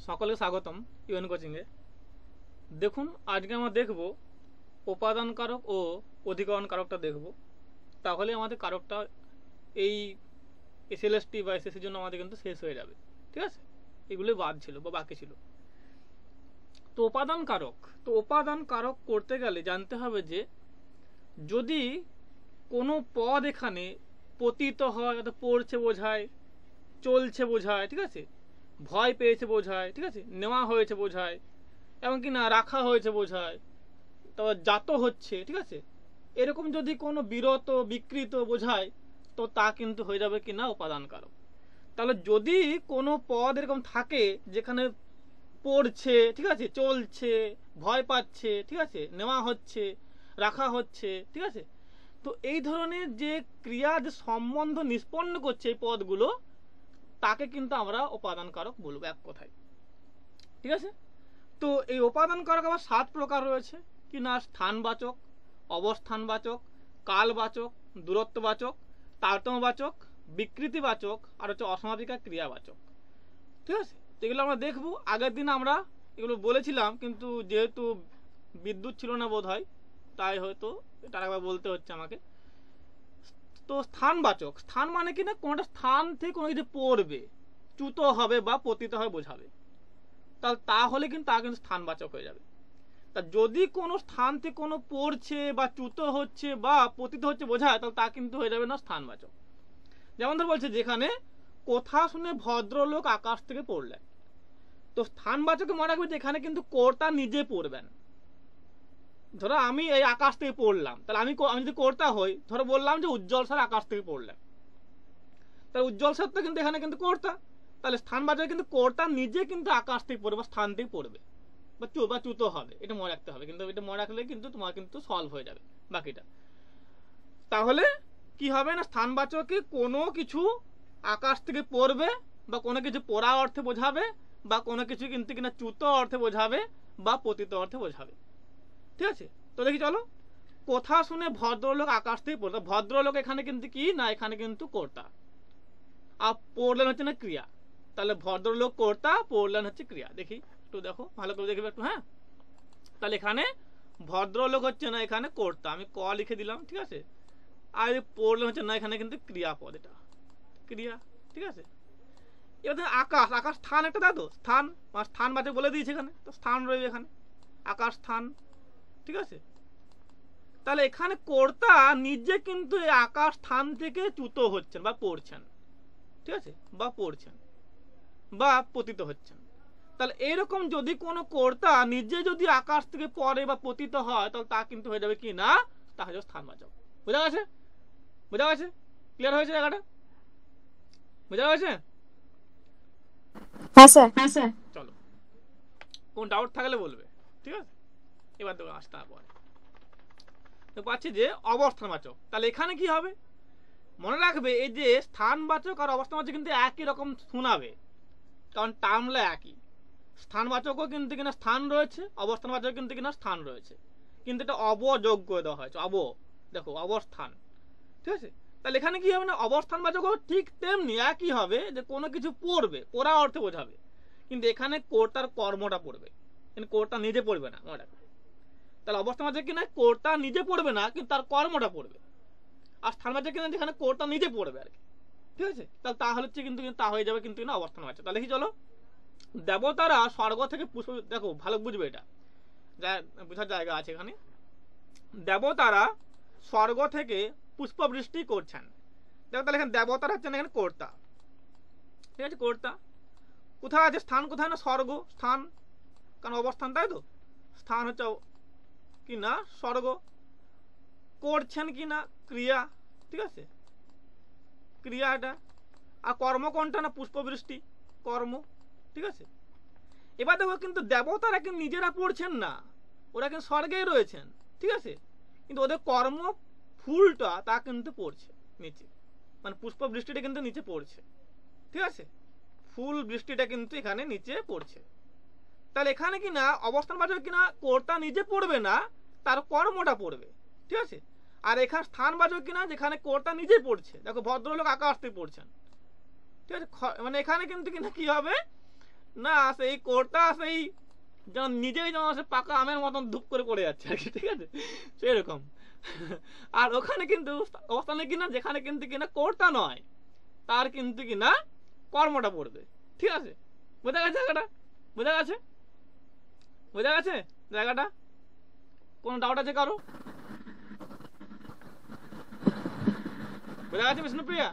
সকলকে স্বাগতম ইউএন কোচিংয়ে। দেখুন আজকে আমরা দেখব উপাদান কারক ও অধিকরণ কারকটা দেখব। তাহলে আমাদের কারকটা এই এসএলএসটি বা এসএসসির জন্য আমাদের কিন্তু শেষ হয়ে যাবে। ঠিক আছে, এগুলো বাদ ছিল বা বাকি ছিল। তো উপাদান কারক করতে গেলে জানতে হবে যে যদি কোনো পদ এখানে পতিত হয়, অর্থাৎ পড়ছে বোঝায়, চলছে বোঝায়, ঠিক আছে, ভয় পেয়েছে বোঝায়, ঠিক আছে, নেওয়া হয়েছে বোঝায়, এমনকি না রাখা হয়েছে বোঝায়, তারপর জাত হচ্ছে, ঠিক আছে, এরকম যদি কোনো বিরত বিকৃত বোঝায় তো তা কিন্তু হয়ে যাবে কি না উপাদান কারক। তাহলে যদি কোনো পদ এরকম থাকে যেখানে পড়ছে, ঠিক আছে, চলছে, ভয় পাচ্ছে, ঠিক আছে, নেওয়া হচ্ছে, রাখা হচ্ছে, ঠিক আছে, তো এই ধরনের যে ক্রিয়া যে সম্বন্ধ নিষ্পন্ন করছে এই পদগুলো তাকে কিন্তু আমরা উপাদান কারক বলবো এক কথায়। ঠিক আছে, তো এই উপাদান কারক আবার 7 প্রকার রয়েছে কি না, স্থানবাচক, অবস্থানবাচক, কালবাচক, দূরত্ববাচক, তারতম্যবাচক, বিকৃতিবাচক আর হচ্ছে অসমাপিকা ক্রিয়াবাচক। ঠিক আছে, তো এগুলো আমরা দেখবো। আগের দিন আমরা এগুলো বলেছিলাম কিন্তু যেহেতু বিদ্যুৎ ছিল না বোধ হয় তাই হয়তো এটা একবার বলতে হচ্ছে আমাকে। তো স্থানবাচক, স্থান মানে কি না কোনোটা স্থান থেকে কোনো কিছু পড়বে, চ্যুত হবে বা পতিত হবে বোঝাবে, তাহলে কিন্তু তা কিন্তু স্থানবাচক হয়ে যাবে। তা যদি কোনো স্থান থেকে কোনো পড়ছে বা চ্যুত হচ্ছে বা পতিত হচ্ছে বোঝায় তাহলে তা কিন্তু হয়ে যাবে না স্থানবাচক। যেমন ধর বলছে যেখানে কথা শুনে ভদ্রলোক আকাশ থেকে পড়লেন, তো স্থানবাচকে মনে রাখবে যে এখানে কিন্তু কর্তা নিজে পড়বেন। ধরো আমি এই আকাশ থেকে পড়লাম, তাহলে আমি যদি কর্তা হই, ধরো বললাম যে উজ্জ্বল স্যার আকাশ থেকে পড়লেন, তাহলে উজ্জ্বল স্যার তো কিন্তু এখানে কিন্তু কর্তা, তাহলে স্থানবাচকে কিন্তু কর্তা নিজে কিন্তু আকাশ থেকে পড়বে বা স্থান থেকে পড়বে বা চ্যুত হবে, এটা মনে রাখতে হবে। কিন্তু এটা মনে রাখলে কিন্তু তোমার কিন্তু সলভ হয়ে যাবে বাকিটা। তাহলে কি হবে না, স্থানবাচকে কোনো কিছু আকাশ থেকে পড়বে বা কোনো কিছু পড়া অর্থে বোঝাবে বা কোনো কিছু কিন্তু কিনা চ্যুত অর্থে বোঝাবে বা পতিত অর্থে বোঝাবে। ঠিক আছে, তো দেখি চলো। কথা শুনে ভদ্রলোক আকাশ থেকে পড়লো, ভদ্রলোক এখানে কিন্তু কি না, এখানে কিন্তু কর্তা, আর পড়লেন হচ্ছে না ক্রিয়া। তাহলে ভদ্রলোক কর্তা, পড়লেন হচ্ছে ক্রিয়া। দেখি একটু দেখো ভালো করে দেখবে একটু। হ্যাঁ, তাহলে এখানে ভদ্রলোক হচ্ছে না, এখানে কর্তা, আমি ক লিখে দিলাম, ঠিক আছে, আর পড়লেন হচ্ছে না, এখানে কিন্তু ক্রিয়াপদ, এটা ক্রিয়া। ঠিক আছে, এবার আকাশ, আকাশ স্থান একটা দাদু, স্থান স্থান বাচক বলে দিয়েছে এখানে, তো স্থান রয়েছে এখানে, আকাশ স্থান। ঠিক আছে, তাহলে এখানে কর্তা নিজে কিন্তু এই আকাশ স্থান থেকে চ্যুত হচ্ছেন বা পড়ছেন, ঠিক আছে, বা পড়ছেন বা পতিত হচ্ছেন। তাহলে এইরকম যদি কোনো কর্তা নিজে যদি আকাশ থেকে পড়ে বা পতিত হয় তাহলে তা কিন্তু হয়ে যাবে কি না, তা হয়ে যাবে স্থানবাচক। বোঝা গেছে? বোঝা গেছে? ক্লিয়ার হয়েছে জায়গাটা? বোঝা গেছে? হ্যাঁ স্যার। চলো, কোন ডাউট থাকলে বলবে। ঠিক আছে, এবার তো আসতে হবে। তো পাচ্ছি যে অবস্থানবাচক, তাহলে এখানে কি হবে মনে রাখবে, এই যে স্থানবাচক আর অবস্থানবাচক কিন্তু একই রকম শোনাবে, কারণ টার্মলা একই। স্থানবাচকও কিন্তু কিনা স্থান রয়েছে, অবস্থানবাচক কিন্তু কিনা স্থান রয়েছে, কিন্তু এটা অবযোগ্য দেওয়া হয়েছে, দেখো অবস্থান। ঠিক আছে, তাহলে এখানে কি হবে না, অবস্থানবাচকও ঠিক তেমনি একই হবে, যে কোনো কিছু পড়বে, পড়া অর্থে বোঝাবে, কিন্তু এখানে কর্তার কর্মটা পড়বে, কিন্তু কর্তা নিজে পড়বে না মনে রাখবে। তাহলে অবস্থানবাচক কিনা কর্তা নিজে পড়বে না, কিন্তু তার কর্মটা পড়বে। আর স্থানবাচক কিনা যেখানে কর্তা নিজে পড়বে আর কি। ঠিক আছে, তাহলে তা হচ্ছে কিন্তু তা হয়ে যাবে কিন্তু কিনা অবস্থানবাচক। তাহলে কি চলো, দেবতারা স্বর্গ থেকে পুষ্প, দেখো ভালো বুঝবে, এটা বোঝার জায়গা আছে এখানে। দেবতারা স্বর্গ থেকে পুষ্পবৃষ্টি করছেন, দেখো তাহলে এখানে দেবতারা হচ্ছেন এখানে কর্তা। ঠিক আছে, কর্তা কোথায় আছে, স্থান কোথায় না, স্বর্গ স্থান, কারণ অবস্থান, তাই তো, স্থান হচ্ছে কি না স্বর্গ, করছেন কি না ক্রিয়া। ঠিক আছে, ক্রিয়া এটা, আর কর্ম কোনটা না, পুষ্পবৃষ্টি, কর্ম। ঠিক আছে, এবার দেখো কিন্তু দেবতারা কিন্তু নিজেরা পড়ছেন না, ওরা কিন্তু স্বর্গেই রয়েছেন। ঠিক আছে, কিন্তু ওদের কর্ম ফুলটা তা কিন্তু পড়ছে নিচে, মানে পুষ্প বৃষ্টিটা কিন্তু নিচে পড়ছে। ঠিক আছে, ফুল বৃষ্টিটা কিন্তু এখানে নিচে পড়ছে। তাহলে এখানে কিনা অবস্থানবাচক কিনা কর্তা নিজে পড়বে না, তার কর্মটা পড়বে। ঠিক আছে, আর এখানে স্থানবাচক কিনা যেখানে কর্তা নিজে পড়ছে, দেখো ভদ্রলোক আকাশ থেকে পড়ছেন। ঠিক আছে, মানে এখানে কিন্তু কিনা কি হবে, না সেই কোরটা সেই যেন নিজেই যেন সে পাকা আমের মতন ধূপ করে পড়ে যাচ্ছে আর কি, ঠিক আছে, সেরকম। আর ওখানে কিন্তু অবস্থানে কিনা যেখানে কিন্তু কিনা কোরটা নয়, তার কিন্তু কিনা কর্মটা পড়বে, ঠিক আছে। বোঝা গেছে জায়গাটা? বোঝা গেছে? বোঝা গেছে জায়গাটা? কোনো ডাউট আছে কারো? বোঝা গেছে বিষ্ণুপ্রিয়া?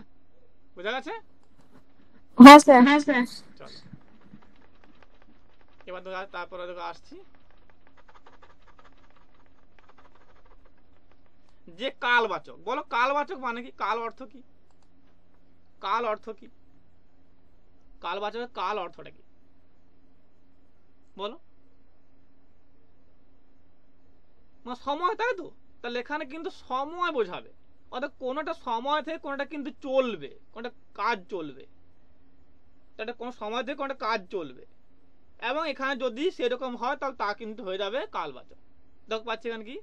বোঝা গেছে? হ্যাঁ স্যার। চলো এবার তারপরে আসছি যে কালবাচক। বলো কালবাচক মানে কি? কাল অর্থ কি? কাল অর্থ কি? কালবাচকের কাল অর্থটা কি বলো? সময়, তাই তো। তাহলে এখানে কিন্তু সময় বোঝাবে, অর্থাৎ কোনোটা সময় থেকে কোনোটা কিন্তু চলবে, কোনোটা কাজ চলবে, তাহলে কোনো সময় থেকে কোনোটা কাজ চলবে, এবং এখানে যদি সেরকম হয় তাহলে তা কিন্তু হয়ে যাবে কালবাচক। দেখো পাচ্ছি এখানে কি,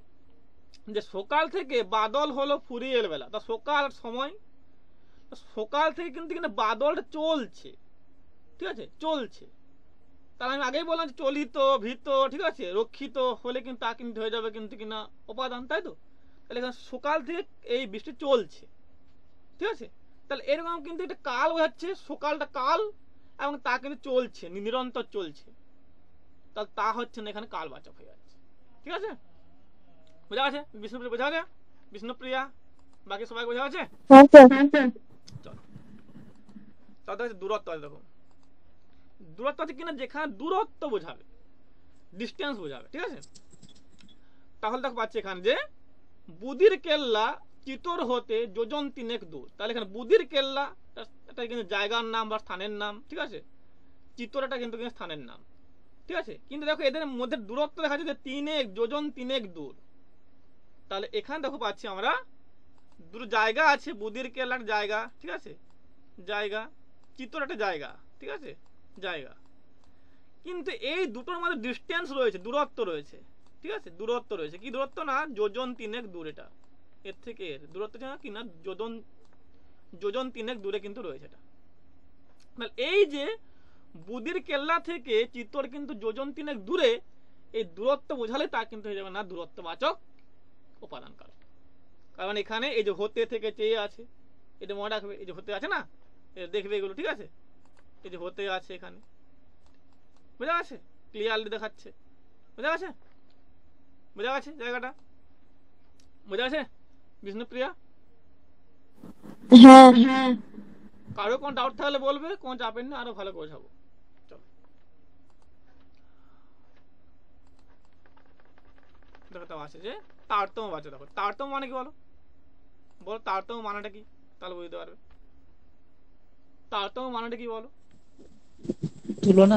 যে সকাল থেকে বাদল হলো ফুরিয়ে এল বেলা। তা সকাল সময়, সকাল থেকে কিন্তু বাদলটা চলছে, ঠিক আছে, চলছে। তাহলে আমি আগেই বললাম যে চলিত, ভীত, ঠিক আছে, রক্ষিত হলে কিন্তু তা কিন্তু হয়ে যাবে কিন্তু কিনা উপাদান, তাই তো। তাহলে এখানে সকাল থেকে এই বৃষ্টি চলছে, ঠিক আছে। তাহলে এরকম কিন্তু এটা কাল বোঝাচ্ছে, সকালটা কাল এবং তা কিন্তু চলছে, নিরন্তর চলছে, তাহলে তা হচ্ছে না এখানে কালবাচক হয়ে যাচ্ছে, ঠিক আছে। বোঝা গেছে বিষ্ণুপ্রিয়া? বোঝা গেছে বিষ্ণুপ্রিয়া? বাকি সবাই বোঝা গেছে? হ্যাঁ স্যার। চলো তাহলে হচ্ছে দূরত্ব আছে। দেখো দূরত্ব আছে কিনা, যেখানে দূরত্ব বোঝাবে, ডিস্টেন্স বোঝাবে, ঠিক আছে। তাহলে দেখো পাচ্ছি এখানে যে বুদির কেল্লা চিতর হতে যোজন তিনেক দূর। তাহলে এখানে বুদির কেল্লা এটা কিন্তু জায়গার নাম বা স্থানের নাম, ঠিক আছে। চিতরটা কিন্তু স্থানের নাম, ঠিক আছে। কিন্তু দেখো এদের মধ্যে দূরত্ব দেখা যাচ্ছে তিনেক, যোজন তিনেক দূর। তাহলে এখানে দেখো পাচ্ছি আমরা দুটো জায়গা আছে, বুদির কেল্লার জায়গা, ঠিক আছে, জায়গা, চিতর একটা জায়গা, ঠিক আছে, জায়গা। কিন্তু এই দুটোর মধ্যে ডিস্টেন্স রয়েছে, দূরত্ব রয়েছে, ঠিক আছে, দূরত্ব রয়েছে। কি দূরত্ব? না যোজন তিনেক দূর। এটা এর থেকে এর দূরত্ব কিনা যোজন তিনেক দূরে কিন্তু রয়েছে এটা। তাহলে এই যে বুদির কেল্লা থেকে চিত্তর কিন্তু যোজন তিনেক দূরে, এই দূরত্ব বোঝালে তা কিন্তু হয়ে যাবে না দূরত্ববাচক উপাদান কারক। কারণ এখানে এই যে হতে থেকে চেয়ে আছে, এটা মনে রাখবে, এই যে হতে আছে না, দেখবে এগুলো, ঠিক আছে, এই যে হতে আছে এখানে, বোঝা গেছে? ক্লিয়ারলি দেখাচ্ছে, বোঝা গেছে? বোঝা গেছে জায়গাটা? বোঝা গেছে বিষ্ণুপ্রিয়া? হ্যাঁ। কারো কোনো ডাউট থাকলে বলবে, কোনো চাপের না, আরো ভালো বোঝাবো। চলো দেখো তো আছে যে তারতম্য বাচ্চা। দেখো তারতম্য মানে কি বলো? বলো তারতম্য মানেটা কি, তাহলে বুঝতে পারবে। তারতম্য মানেটা কি বলো? তুলনা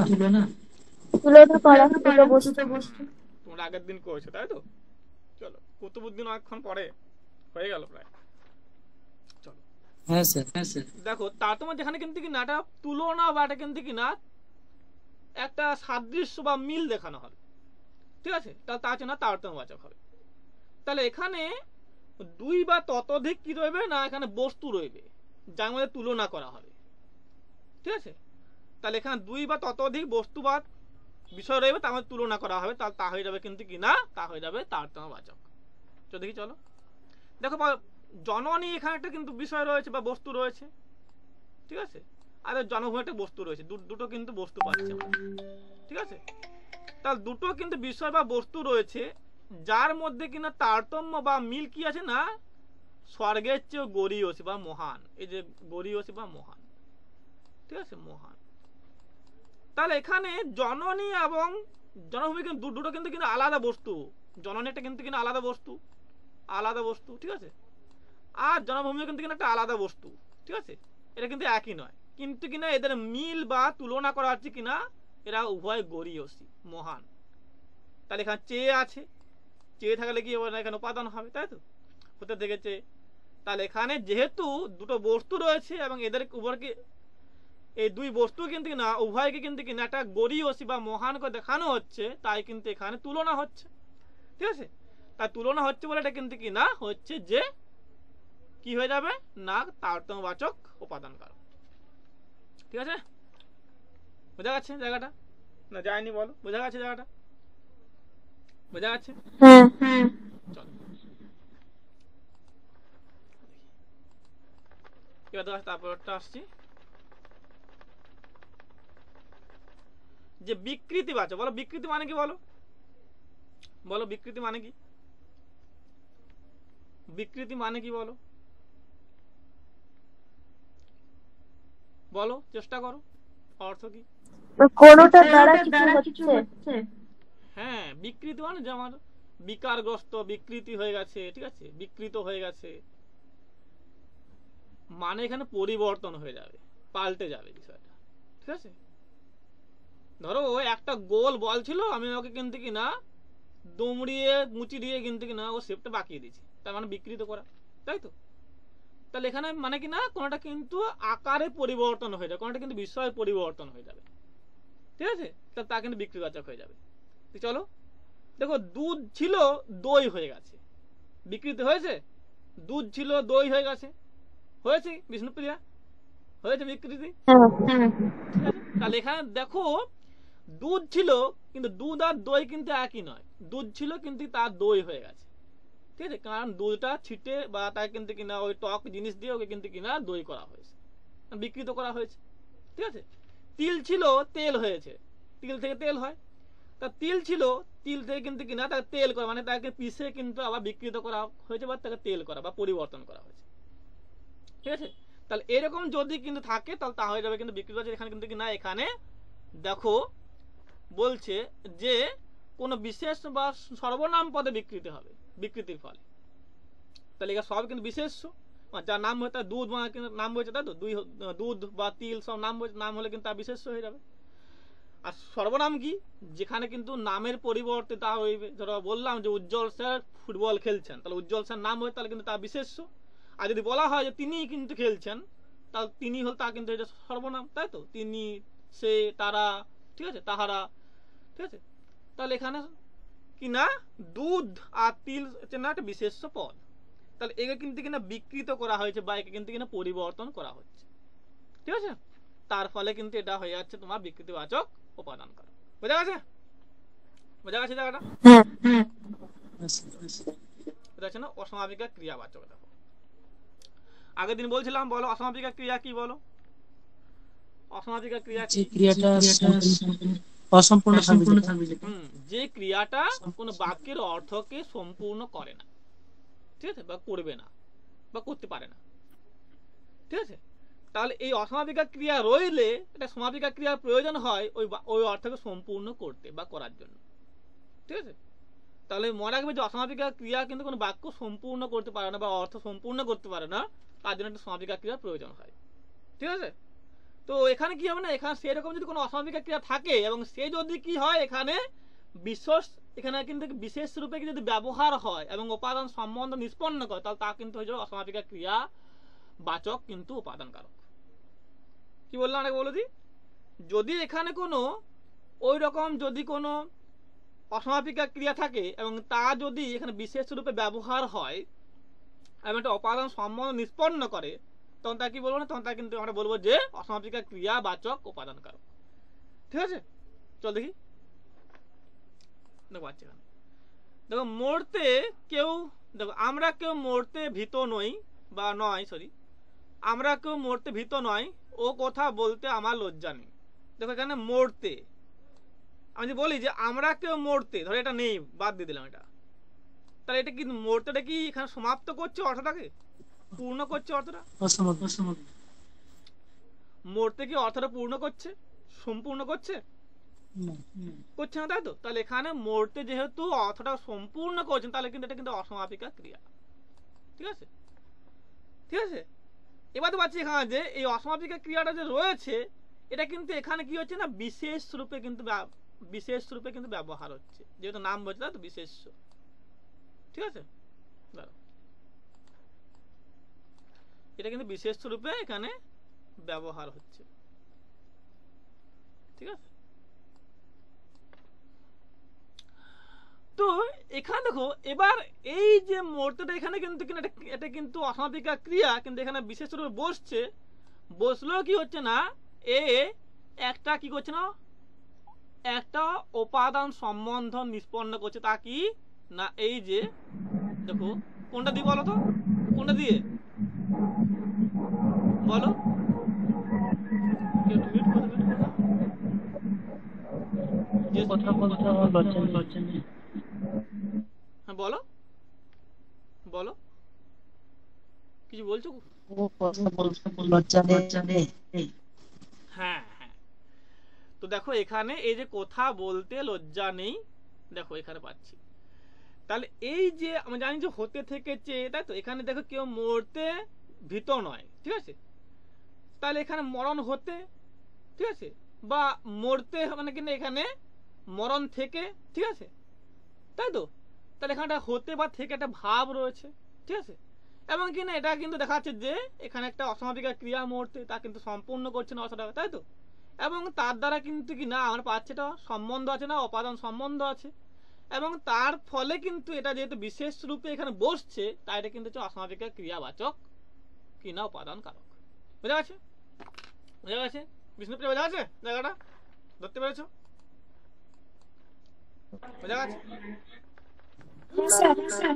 করা দুটো বস্তু। তোমরা আগের দিন করেছো তাই তো। চলো কুতুবুদ্দিন অনেকক্ষণ পরে হয়ে গেল প্রায়। চলো হ্যাঁ স্যার। দেখো তারতম্য যেখানে কিন্তু কি না একটা তুলনা বা এটা কিন্তু কি না একটা সাদৃশ্য বা মিল দেখানো হবে, ঠিক আছে, তাহলে তার জন্য তারতম্যবাচক হবে। তাহলে এখানে দুই বা ততোধিক কি রইবে না, এখানে বস্তু রইবে যার মধ্যে তুলনা করা হবে, ঠিক আছে। তাহলে এখানে দুই বা ততোধিক বস্তু বা বিষয় রইবে, তার মধ্যে তুলনা করা হবে, তাহলে তা হয়ে যাবে কিন্তু কি না, তা হয়ে যাবে তারতম্যবাচক। চলো দেখি, চলো দেখো জননী এখানে একটা কিন্তু বিষয় রয়েছে বা বস্তু রয়েছে, ঠিক আছে, আর জনভূমি একটা বস্তু রয়েছে, দুটো কিন্তু বস্তু পাচ্ছি আমরা, ঠিক আছে। তাহলে দুটো কিন্তু বিষয় বা বস্তু রয়েছে যার মধ্যে কিনা তারতম্য বা মিল কি আছে না, স্বর্গের চেয়ে গরীয়সী বা মহান। এই যে গরীয়সী বা মহান, ঠিক আছে, মহান। তাহলে এখানে জননী এবং জনভূমি কিন্তু দুটো কিন্তু আলাদা বস্তু। জননীটা কিন্তু আলাদা বস্তু, আলাদা বস্তু, ঠিক আছে। আর জনভূমি কিন্তু একটা আলাদা বস্তু, ঠিক আছে, এটা কিন্তু একই নয়, কিন্তু কিনা এদের মিল বা তুলনা করা হচ্ছে কিনা এরা উভয় গরীয়সী, মহান। তাহলে এখানে চেয়ে আছে, চেয়ে থাকলে কি হবে না, এখানে উপাদান হবে, তাই তো, হতে দেখেছে। তাহলে এখানে যেহেতু দুটো বস্তু রয়েছে এবং এদের উভয়কে, এই দুই বস্তু কিন্তু না উভয়কে কিন্তু কিনা একটা গরীয়সী বা মহান করে দেখানো হচ্ছে, তাই কিন্তু এখানে তুলনা হচ্ছে, ঠিক আছে। তাই তুলনা হচ্ছে বলে এটা কিন্তু কি না হচ্ছে যে কি হয়ে যাবে না তারতম্যবাচক উপাদান কারক, ঠিক আছে। বোঝা যাচ্ছে জায়গাটা? না যায়নি বলো? বোঝা গেছে জায়গাটা? বোঝা যাচ্ছে? হ্যাঁ চলো এবার দেখো তারপরটা আসছি, যে বিকৃতি বাচক। বলো বিকৃতি মানে কি? বলো বলো বিকৃতি মানে কি? বিকৃতি মানে কি বলো? বলো, চেষ্টা করো, অর্থ কি? কোনোটা দ্বারা কিছু হচ্ছে। হ্যাঁ, বিকৃতি মানে যে আমার বিকারগ্রস্ত, বিকৃতি হয়ে গেছে, ঠিক আছে, বিকৃত হয়ে গেছে, মানে এখানে পরিবর্তন হয়ে যাবে, পাল্টে যাবে বিষয়টা, ঠিক আছে। ধরো একটা গোল বল ছিল, আমি ওকে কিন্তু কি না দুমড়িয়ে মুচি দিয়ে কিন্তু কি না ও শেপটা বাঁকিয়ে দিয়েছি, তার মানে বিকৃত করা, তাই তো? তাহলে এখানে মানে কি না কোনটা কিন্তু আকারে পরিবর্তন হয়ে যাবে, কোনটা কিন্তু বিষয়ের পরিবর্তন হয়ে যাবে, ঠিক আছে, তাহলে তা কিন্তু বিকৃতিবাচক হয়ে যাবে। চলো দেখো, দুধ ছিল দই হয়ে গেছে, বিকৃতি হয়েছে? দুধ ছিল দই হয়ে গেছে, হয়েছে বিষ্ণুপ্রিয়া? হয়েছে বিকৃতি, ঠিক আছে। তাহলে এখানে দেখো দুধ ছিল, কিন্তু দুধ আর দই কিন্তু একই নয়, দুধ ছিল কিন্তু তার দই হয়ে গেছে, ঠিক আছে, কারণ দুধটা ছিটে বা তার কিন্তু কিনা ওই টক জিনিস দিয়ে ওকে কিন্তু কিনা দই করা হয়েছে, বিকৃত করা হয়েছে, ঠিক আছে। তিল ছিল তেল হয়েছে, তিল থেকে তেল হয়, তা তিল ছিল, তিল থেকে কিন্তু কিনা তাকে তেল করা, মানে তাকে পিষে কিন্তু আবার বিকৃত করা হয়েছে বা তাকে তেল করা বা পরিবর্তন করা হয়েছে, ঠিক আছে। তাহলে এরকম যদি কিন্তু থাকে তাহলে তা হয়ে যাবে কিন্তু বিকৃত। এখানে কিন্তু কিনা এখানে দেখো বলছে যে কোন বিশেষ বা সর্বনাম পদে বিকৃতি হবে বিকৃতির ফলে, তাহলে এখানে সব কিন্তু বিশেষ্য, যার নাম হয়ে তার দুধ নাম হয়েছে, তাই তো, দুধ বা তিল সব নাম হলে কিন্তু তার বিশেষ্য হয়ে যাবে। আর সর্বনাম কি? যেখানে কিন্তু নামের পরিবর্তে তা হইবে, ধরো বললাম যে উজ্জ্বল স্যার ফুটবল খেলছেন, তাহলে উজ্জ্বল স্যার নাম হয়, তাহলে কিন্তু তার বিশেষ্য। আর যদি বলা হয় যে তিনি কিন্তু খেলছেন, তাহলে তিনি হল তা কিন্তু এটা সর্বনাম, তাই তো, তিনি, সে, তারা, ঠিক আছে, তাহারা, ঠিক আছে। তাহলে এখানে কি না দুধ আর তিল না একটা বিশেষ্য পদ, তাহলে একে কিন্তু কিনা বিকৃত করা হয়েছে বা একে কিন্তু কিনা পরিবর্তন করা হচ্ছে, ঠিক আছে। তার ফলে কিন্তু এটা হয়ে যাচ্ছে তোমার বিকৃতিবাচক উপাদান কারক। বোঝা গেছে? বোঝা গেছে জায়গাটা? এটা হচ্ছে না অসমাপিকা ক্রিয়াবাচক। দেখো আগের দিন বলছিলাম, বলো অসমাপিকা ক্রিয়া কি? বলো অসমাপিকা ক্রিয়া কি? ক্রিয়াটা অসম্পূর্ণ থাকবে, যে ক্রিয়াটা কোন বাক্যের অর্থকে সম্পূর্ণ করে না, ঠিক আছে, বা করবে না বা করতে পারে না, ঠিক আছে। তাহলে এই অসমাপিকা ক্রিয়া রইলে এটা সমাপিকা ক্রিয়ার প্রয়োজন হয় ওই অর্থকে সম্পূর্ণ করতে বা করার জন্য, ঠিক আছে। তাহলে মনে রাখবে যে অসমাপিকা ক্রিয়া কিন্তু কোনো বাক্য সম্পূর্ণ করতে পারে না বা অর্থ সম্পূর্ণ করতে পারে না, তার জন্য একটা সমাপিকা ক্রিয়ার প্রয়োজন হয়, ঠিক আছে। তো এখানে কি হবে না, এখানে সেরকম যদি কোনো অসমাপিকা ক্রিয়া থাকে এবং সে যদি কি হয় এখানে বিশেষ, এখানে কিন্তু বিশেষ রূপে যদি ব্যবহার হয় এবং উপাদান সম্বন্ধ নিষ্পন্ন করে, তাহলে তা কিন্তু হয়ে যাবে অসমাপিকা ক্রিয়া বাচক কিন্তু উপাদান কারক। কি বললাম আরেক বলো দি, যদি এখানে কোনো ওই রকম যদি কোনো অসমাপিকা ক্রিয়া থাকে এবং তা যদি এখানে বিশেষ রূপে ব্যবহার হয় এবং একটা উপাদান সম্বন্ধ নিষ্পন্ন করে, তখন তা কি বলবো না, তখন তা কিন্তু আমরা বলবো যে অসমাপিকা ক্রিয়া বাচক উপাদান কারক, ঠিক আছে। চল দেখি, দেখো পাচ্ছি এখানে, দেখো মরতে কেউ, দেখো আমরা কেউ মরতে ভীত নই বা নয়, সরি, আমরা কেউ মরতে ভীত নয়, ও কথা বলতে আমার লজ্জা নেই। দেখো এখানে মরতে, আমি যদি বলি যে আমরা কেউ মরতে, ধরো এটা নেই, বাদ দিয়ে দিলাম এটা, তাহলে এটা কি মরতেটা কি এখানে সমাপ্ত করছে অর্থটাকে, পূর্ণ করছে অর্থটা? মরতে কি অর্থটা পূর্ণ করছে, সম্পূর্ণ করছে? করছে না, তাই তো। তাহলে এখানে মরতে যেহেতু অর্থটা সম্পূর্ণ করছেন, তাহলে কিন্তু এটা কিন্তু অসমাপিকা ক্রিয়া, ঠিক আছে, ঠিক আছে। এবার তো পাচ্ছি এখানে যে এই অসমাপিকা ক্রিয়াটা যে রয়েছে, এটা কিন্তু এখানে কি হচ্ছে না বিশেষ রূপে কিন্তু ব্যবহার হচ্ছে, যেহেতু নাম বলছে, তাই তো, বিশেষ, ঠিক আছে। এটা কিন্তু বিশেষ রূপে এখানে ব্যবহার হচ্ছে, ঠিক আছে। তো এখানে দেখো এবার এই যে মুহূর্তটা এখানে কিন্তু এটা কিন্তু অসমাপিকা ক্রিয়া, কিন্তু এখানে বিশেষ রূপে বসছে, বসলেও কি হচ্ছে না, এ একটা কি করছে না, একটা উপাদান সম্বন্ধ নিষ্পন্ন করছে। তা কি না, এই যে দেখো কোনটা দিয়ে বলো তো, কোনটা দিয়ে বলো, কেউ একটু মিউট করে দাও, মিউট করে দাও। কথা বলতে আমার লজ্জা নেই। হ্যাঁ বলো বলো, কিছু বলছো? ও কথা বলতে লজ্জা নেই। হ্যাঁ হ্যাঁ, তো দেখো এখানে এই যে কথা বলতে লজ্জা নেই, দেখো এখানে পাচ্ছি। তাহলে এই যে আমরা জানি যে হতে থেকেছে, তাই তো, এখানে দেখো কেউ মরতে ভীত নয়, ঠিক আছে। তাহলে এখানে মরণ হতে, ঠিক আছে, বা মরতে মানে কিনা এখানে মরণ থেকে, ঠিক আছে, তাই তো। তাহলে এখানে একটা হতে বা থেকে একটা ভাব রয়েছে, ঠিক আছে। এবং কিনা এটা কিন্তু দেখাচ্ছে যে এখানে একটা অসমাপিকা ক্রিয়া মুহূর্তে তা কিন্তু সম্পূর্ণ করছে না অসমাপিকা, তাই তো। এবং তার দ্বারা কিন্তু কি না আমরা পাচ্ছি এটা সম্বন্ধ আছে না, উপাদান সম্বন্ধ আছে। এবং তার ফলে কিন্তু এটা যেহেতু বিশেষ রূপে এখানে বসছে, তাই এটা কিন্তু হচ্ছে অসমাপিকা ক্রিয়াবাচক কি না উপাদান কারক। বুঝা গেছে? বুঝা গেছে বিষ্ণুপ্রিয়া? বোঝা গেছে জায়গাটা? ধরতে পেরেছো? বোঝা গেছে? স্যার